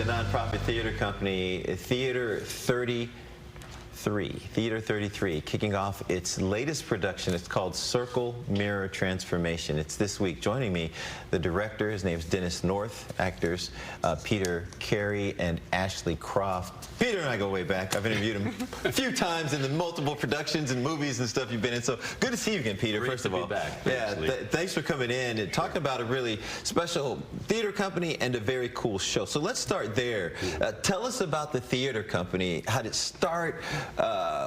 the nonprofit theater company Theater 33, kicking off its latest production. It's called Circle Mirror Transformation. It's this week. Joining me, the director, his name's Dennis North, actors Peter Carey and Ashley Croft. Peter and I go way back. I've interviewed him a few times in the multiple productions and movies and stuff you've been in. So good to see you again, Peter. Great first of all, back. Yeah, thanks for coming in and talking about a really special theater company and a very cool show. So let's start there. Tell us about the theater company. How did it start?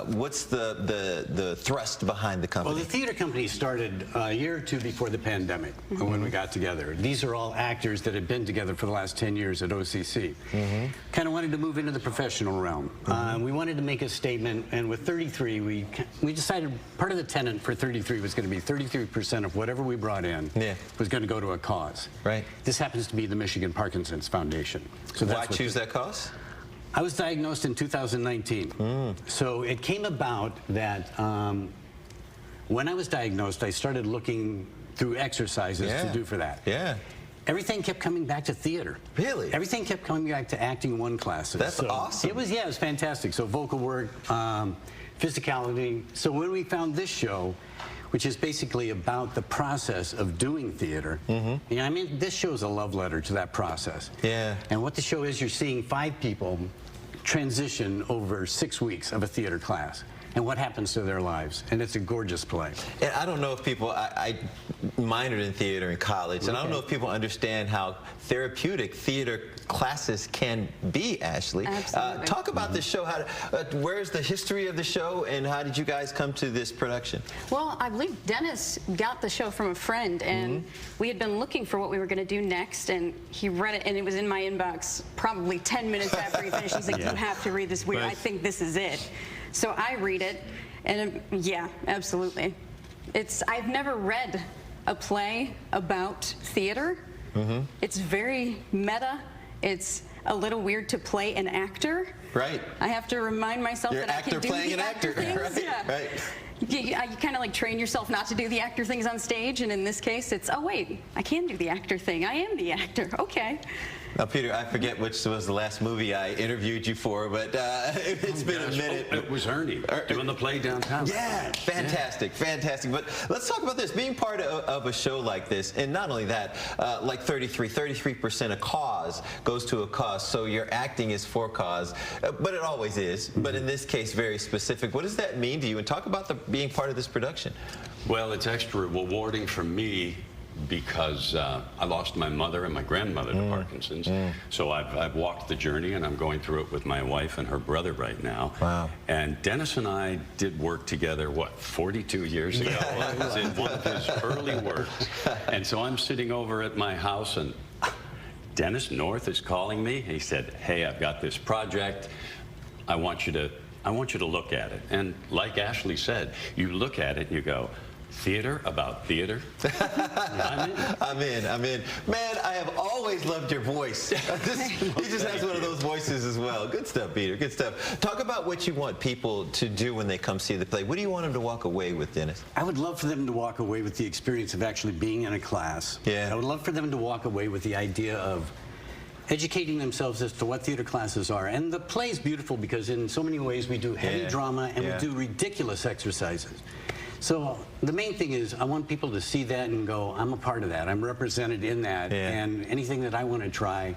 What's the thrust behind the company? Well, the theater company started a year or two before the pandemic when we got together. These are all actors that have been together for the last 10 years at OCC. Kind of wanted to move into the professional realm. We wanted to make a statement, and with 33, we decided part of the tenet for 33 was going to be 33% of whatever we brought in was going to go to a cause. Right. This happens to be the Michigan Parkinson's Foundation. So why choose that cause? I was diagnosed in 2019. So it came about that when I was diagnosed, I started looking through exercises to do for that. Everything kept coming back to theater. Really? Everything kept coming back to acting one classes. That's awesome. It was fantastic. So vocal work, physicality. So when we found this show, which is basically about the process of doing theater. I mean, this show is a love letter to that process. And what the show is, you're seeing 5 people transition over 6 weeks of a theater class and what happens to their lives. And it's a gorgeous play. And I don't know if people, I minored in theater in college, and I don't know if people understand how therapeutic theater classes can be, Ashley. Absolutely. Talk about the show. Where's the history of the show, and how did you guys come to this production? Well, I believe Dennis got the show from a friend, and we had been looking for what we were going to do next, and he read it, and it was in my inbox probably 10 minutes after he finished. He's like, you have to read this. I think this is it. So I read it, and yeah, absolutely. I've never read a play about theater. It's very meta. It's a little weird to play an actor. Right. I have to remind myself that I can do playing the an actor. things. Right. You kind of like train yourself not to do the actor things on stage, and in this case, it's, oh wait, I can do the actor thing. I am the actor. Okay. Now, Peter, I forget which was the last movie I interviewed you for, but it's been a minute. It was Ernie, doing the play downtown. Yeah, fantastic, fantastic. But let's talk about this. Being part of a show like this, and not only that, like 33% a cause goes to a cause, so your acting is for cause, but it always is. But in this case, very specific. What does that mean to you? And talk about being part of this production. Well, it's extra rewarding for me because I lost my mother and my grandmother to Parkinson's. So I've walked the journey, and I'm going through it with my wife and her brother right now. Wow. And Dennis and I did work together, what, 42 years ago? It was in one of his early works. And so I'm sitting over at my house, and Dennis North is calling me. He said, hey, I've got this project. I want you to look at it. And like Ashley said, you look at it and you go, theater about theater? I'm in. Man, I have always loved your voice. He just has one of those voices as well. Good stuff, Peter. Good stuff. Talk about what you want people to do when they come see the play. What do you want them to walk away with, Dennis? I would love for them to walk away with the experience of actually being in a class. I would love for them to walk away with the idea of educating themselves as to what theater classes are. And the play is beautiful because in so many ways we do heavy drama and we do ridiculous exercises. So the main thing is I want people to see that and go, I'm a part of that. I'm represented in that. And anything that I want to try,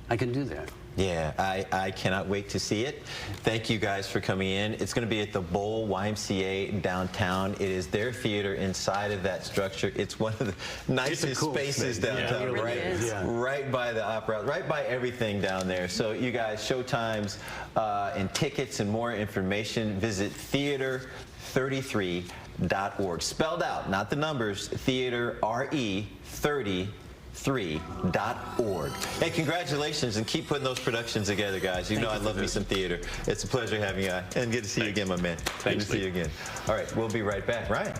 I can do that. Yeah, I cannot wait to see it. Thank you guys for coming in. It's going to be at the Boll YMCA downtown. It is their theater inside of that structure. It's one of the nicest spaces downtown, right by the opera, right by everything down there. So you guys, showtimes and tickets and more information, visit theater33.org. Spelled out, not the numbers, theater, R-E, 33.org. Hey, congratulations, and keep putting those productions together, guys. You know I love me some theater. It's a pleasure having you, and good to see you again, my man. Good to see you again. All right, we'll be right back. Ryan.